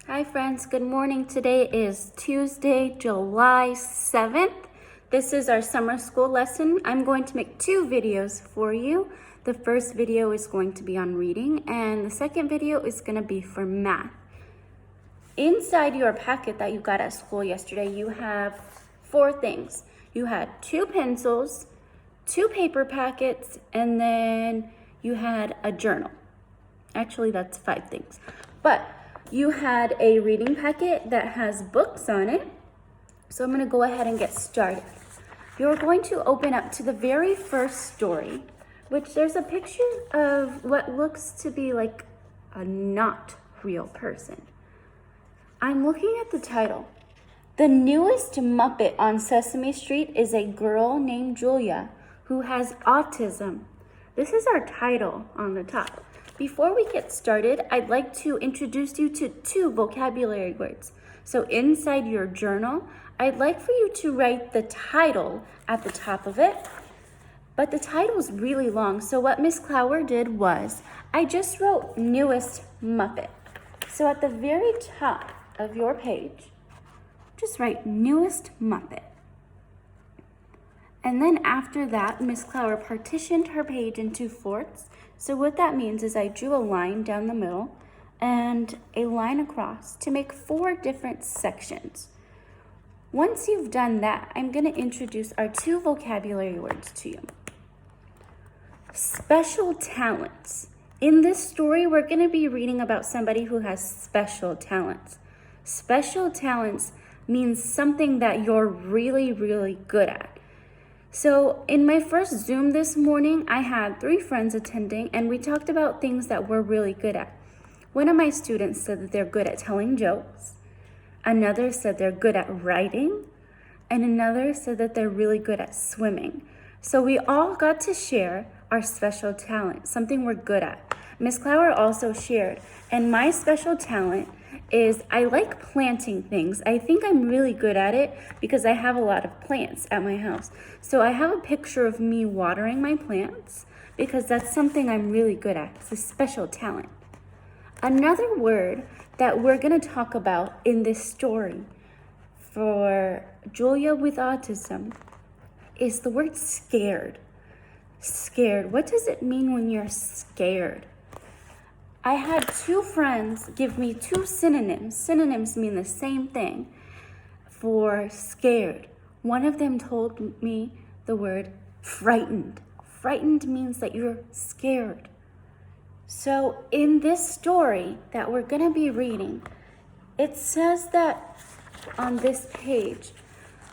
Hi friends, good morning. Today is Tuesday, July 7th. This is our summer school lesson. I'm going to make two videos for you. The first video is going to be on reading and the second video is going to be for math. Inside your packet that you got at school yesterday, you have four things. You had 2 pencils, 2 paper packets, and then you had a journal. Actually, that's 5 things. But you had a reading packet that has books on it. So I'm going to go ahead and get started. You're going to open up to the very first story, which there's a picture of what looks to be like a not real person. I'm looking at the title. The newest Muppet on Sesame Street is a girl named Julia who has autism. This is our title on the top. Before we get started, I'd like to introduce you to 2 vocabulary words. So inside your journal, I'd like for you to write the title at the top of it. But the title is really long, so what Miss Clower did was, I just wrote newest Muppet. So at the very top of your page, just write newest Muppet. And then after that, Miss Clower partitioned her page into fourths. So what that means is I drew a line down the middle and a line across to make 4 different sections. Once you've done that, I'm going to introduce our 2 vocabulary words to you. Special talents. In this story, we're going to be reading about somebody who has special talents. Special talents means something that you're really, really good at. So in my first Zoom this morning, I had 3 friends attending and we talked about things that we're really good at. One of my students said that they're good at telling jokes. Another said they're good at writing. And another said that they're really good at swimming. So we all got to share our special talent, something we're good at. Miss Clower also shared, and my special talent is I like planting things. I think I'm really good at it because I have a lot of plants at my house. So I have a picture of me watering my plants because that's something I'm really good at. It's a special talent. Another word that we're going to talk about in this story for Julia with autism is the word scared. Scared. What does it mean when you're scared? I had 2 friends give me 2 synonyms. Synonyms mean the same thing for scared. One of them told me the word frightened. Frightened means that you're scared. So in this story that we're going to be reading, it says that on this page,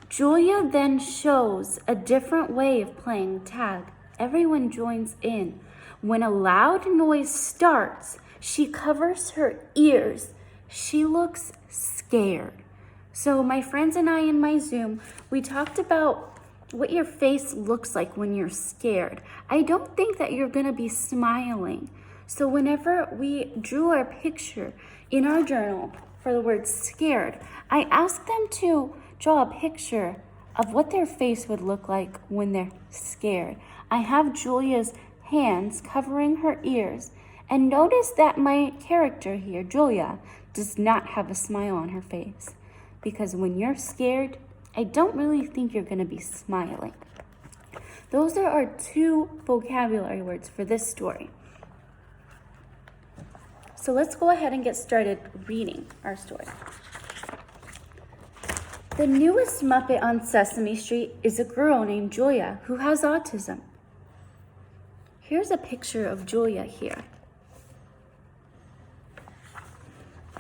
Julia then shows a different way of playing tag. Everyone joins in. When a loud noise starts, she covers her ears. She looks scared. So my friends and I in my Zoom, we talked about what your face looks like when you're scared. I don't think that you're going to be smiling. So whenever we drew our picture in our journal for the word scared, I asked them to draw a picture of what their face would look like when they're scared. I have Julia's hands covering her ears, and notice that my character here, Julia, does not have a smile on her face, because when you're scared, I don't really think you're going to be smiling. Those are our 2 vocabulary words for this story. So let's go ahead and get started reading our story. The newest Muppet on Sesame Street is a girl named Julia who has autism. Here's a picture of Julia here.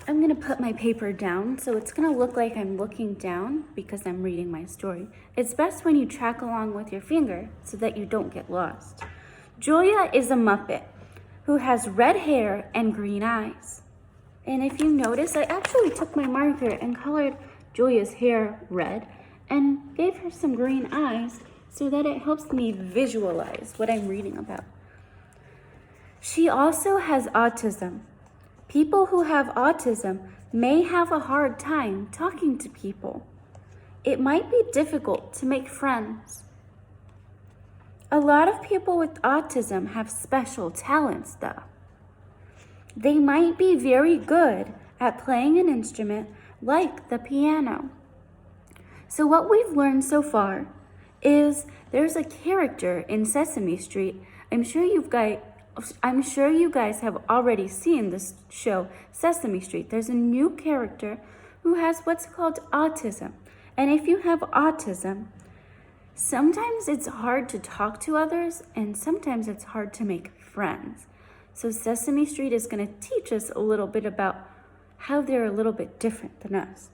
I'm going to put my paper down, so it's going to look like I'm looking down because I'm reading my story. It's best when you track along with your finger so that you don't get lost. Julia is a Muppet who has red hair and green eyes. And if you notice, I actually took my marker and colored Julia's hair red and gave her some green eyes so that it helps me visualize what I'm reading about. She also has autism. People who have autism may have a hard time talking to people. It might be difficult to make friends. A lot of people with autism have special talents, though. They might be very good at playing an instrument like the piano. So what we've learned so far is there's a character in Sesame Street. I'm sure you guys have already seen this show, Sesame Street. There's a new character who has what's called autism. And if you have autism, sometimes it's hard to talk to others and sometimes it's hard to make friends. So Sesame Street is going to teach us a little bit about how they're a little bit different than us.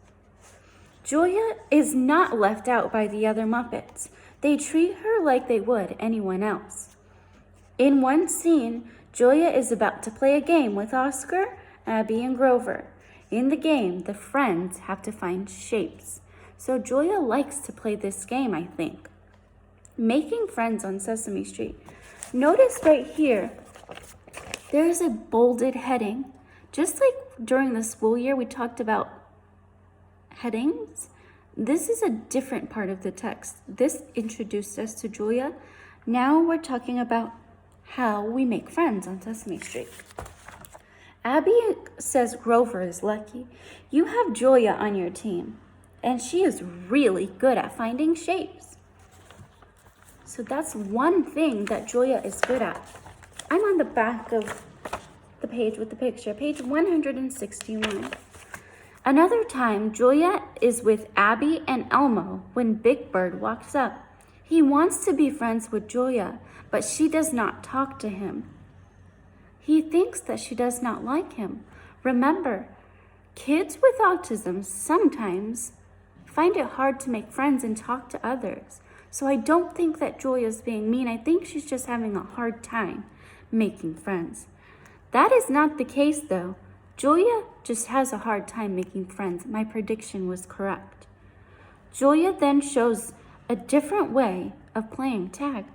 Julia is not left out by the other Muppets. They treat her like they would anyone else. In one scene, Julia is about to play a game with Oscar, Abby, and Grover. In the game, the friends have to find shapes. So Julia likes to play this game, I think. Making friends on Sesame Street. Notice right here, there's a bolded heading. Just like during the school year, we talked about headings. This is a different part of the text. This introduced us to Julia. Now we're talking about how we make friends on Sesame Street. Abby says Grover is lucky. You have Julia on your team, and she is really good at finding shapes. So that's one thing that Julia is good at. I'm on the back of the page with the picture, page 161. Another time, Julia is with Abby and Elmo when Big Bird walks up. He wants to be friends with Julia, but she does not talk to him. He thinks that she does not like him. Remember, kids with autism sometimes find it hard to make friends and talk to others. So I don't think that Julia's being mean. I think she's just having a hard time making friends. That is not the case, though. Julia just has a hard time making friends. My prediction was correct. Julia then shows a different way of playing tag.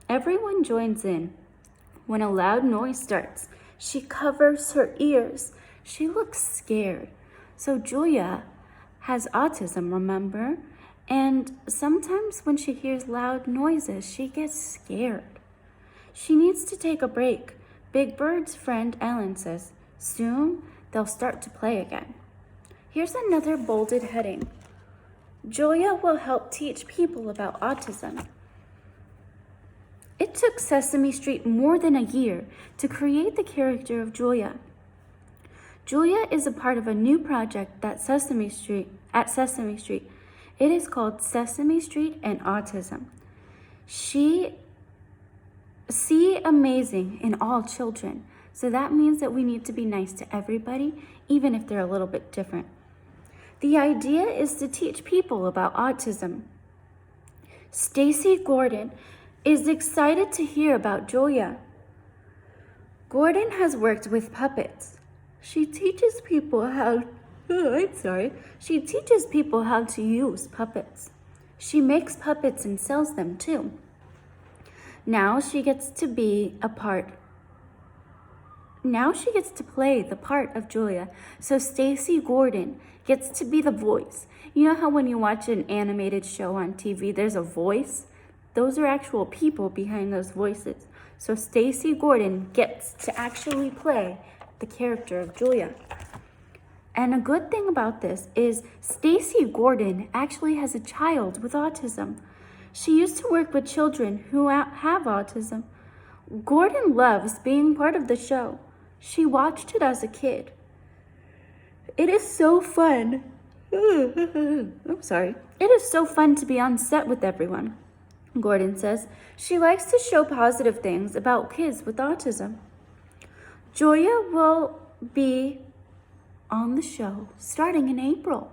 Everyone joins in. When a loud noise starts, she covers her ears. She looks scared. So Julia has autism, remember? And sometimes when she hears loud noises, she gets scared. She needs to take a break. Big Bird's friend Ellen says, soon they'll start to play again. Here's another bolded heading. Julia will help teach people about autism. It took Sesame Street more than a year to create the character of Julia. Julia is a part of a new project at Sesame Street. It is called Sesame Street and Autism. She see amazing in all children. So that means that we need to be nice to everybody, even if they're a little bit different. The idea is to teach people about autism. Stacy Gordon is excited to hear about Julia. Gordon has worked with puppets. She teaches people how to use puppets. She makes puppets and sells them too. Now she gets to play the part of Julia. So Stacy Gordon gets to be the voice. You know how when you watch an animated show on TV, there's a voice? Those are actual people behind those voices. So Stacy Gordon gets to actually play the character of Julia. And a good thing about this is Stacy Gordon actually has a child with autism. She used to work with children who have autism. Gordon loves being part of the show. She watched it as a kid. It is so fun. It is so fun to be on set with everyone, Gordon says. She likes to show positive things about kids with autism. Julia will be on the show starting in April.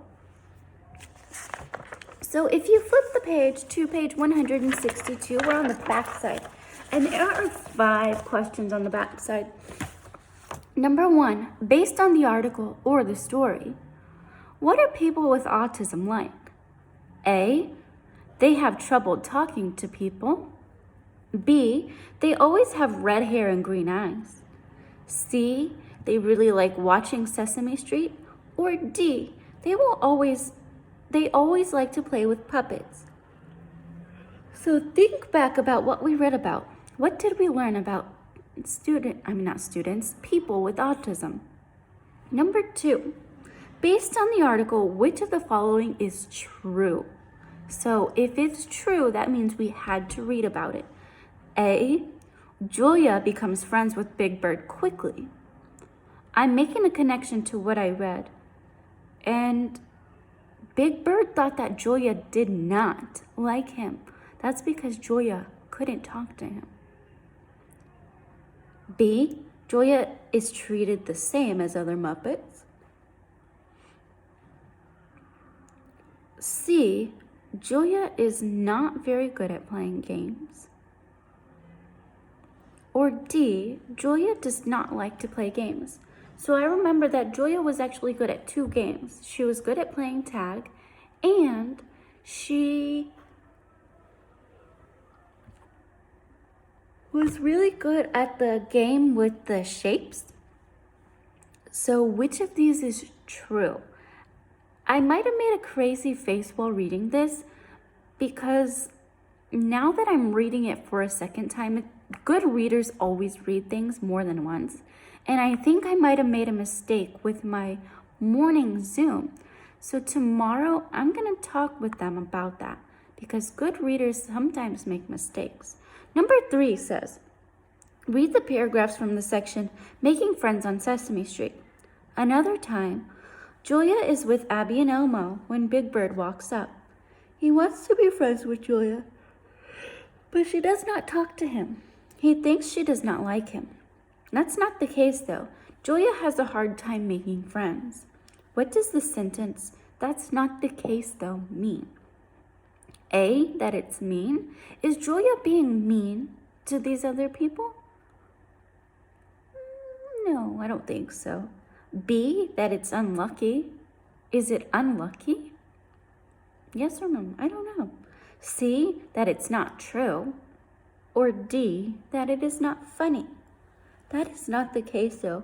So if you flip the page to page 162, we're on the back side. And there are 5 questions on the back side. Number 1, based on the article or the story, what are people with autism like? A, they have trouble talking to people. B, they always have red hair and green eyes. C, they really like watching Sesame Street. Or D, they always like to play with puppets. So think back about what we read about. What did we learn about people with autism? Number 2, Based on the article, which of the following is true? So if it's true, that means we had to read about it. A, Julia becomes friends with Big Bird quickly. I'm making a connection to what I read. And Big Bird thought that Julia did not like him. That's because Julia couldn't talk to him. B, Julia is treated the same as other Muppets. C, Julia is not very good at playing games. Or D, Julia does not like to play games. So I remember that Julia was actually good at 2 games. She was good at playing tag, and she was really good at the game with the shapes. So which of these is true? I might have made a crazy face while reading this because now that I'm reading it for a second time, good readers always read things more than once. And I think I might have made a mistake with my morning Zoom. So tomorrow I'm going to talk with them about that because good readers sometimes make mistakes. Number 3 says, read the paragraphs from the section Making Friends on Sesame Street. Another time, Julia is with Abby and Elmo when Big Bird walks up. He wants to be friends with Julia, but she does not talk to him. He thinks she does not like him. That's not the case, though. Julia has a hard time making friends. What does the sentence, "that's not the case, though," mean? A, that it's mean. Is Julia being mean to these other people? No, I don't think so. B, that it's unlucky. Is it unlucky? Yes or no? I don't know. C, that it's not true. Or D, that it is not funny. That is not the case, though.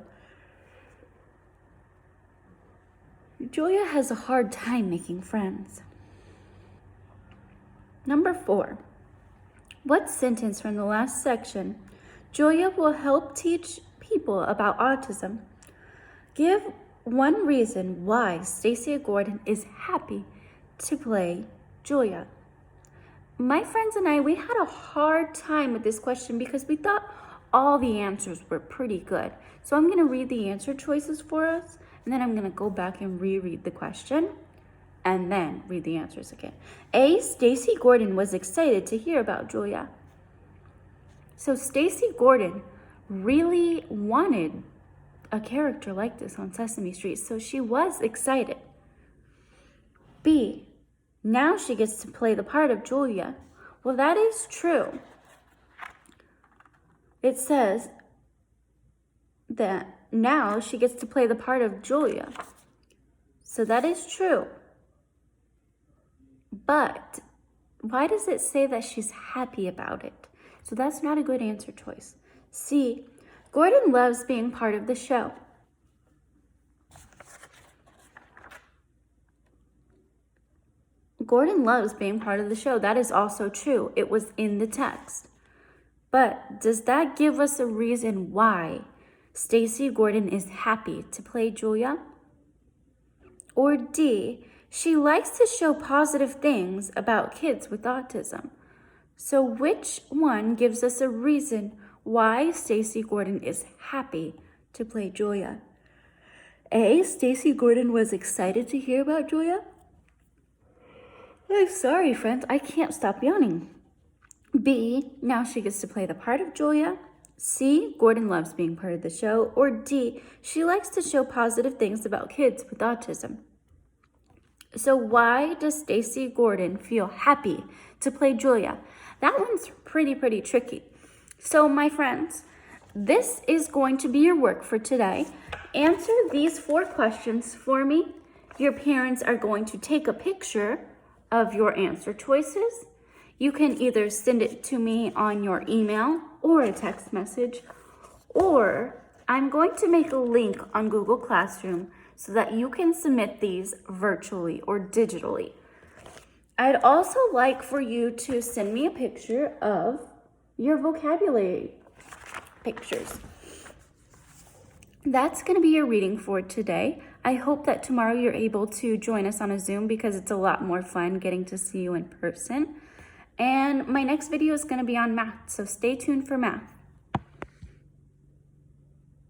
Julia has a hard time making friends. Number 4. What sentence from the last section, Julia will help teach people about autism? Give one reason why Stacy Gordon is happy to play Julia. My friends and I, we had a hard time with this question because we thought all the answers were pretty good. So I'm going to read the answer choices for us, and then I'm going to go back and reread the question, and then read the answers again. A, Stacy Gordon was excited to hear about Julia. So Stacy Gordon really wanted a character like this on Sesame Street, so she was excited. B, now she gets to play the part of Julia. Well, that is true. It says that now she gets to play the part of Julia. So that is true. But why does it say that she's happy about it? So that's not a good answer choice. C, Gordon loves being part of the show. Gordon loves being part of the show. That is also true. It was in the text. But does that give us a reason why Stacy Gordon is happy to play Julia? Or D, she likes to show positive things about kids with autism. So which one gives us a reason why Stacy Gordon is happy to play Julia? A, Stacy Gordon was excited to hear about Julia. I'm sorry, friends, I can't stop yawning. B, now she gets to play the part of Julia. C, Gordon loves being part of the show. Or D, she likes to show positive things about kids with autism. So why does Stacy Gordon feel happy to play Julia? That one's pretty tricky. So my friends, this is going to be your work for today. Answer these 4 questions for me. Your parents are going to take a picture of your answer choices. You can either send it to me on your email or a text message, or I'm going to make a link on Google Classroom so that you can submit these virtually or digitally. I'd also like for you to send me a picture of your vocabulary pictures. that's going to be your reading for today. I hope that tomorrow you're able to join us on a Zoom because it's a lot more fun getting to see you in person. And my next video is going to be on math, so stay tuned for math.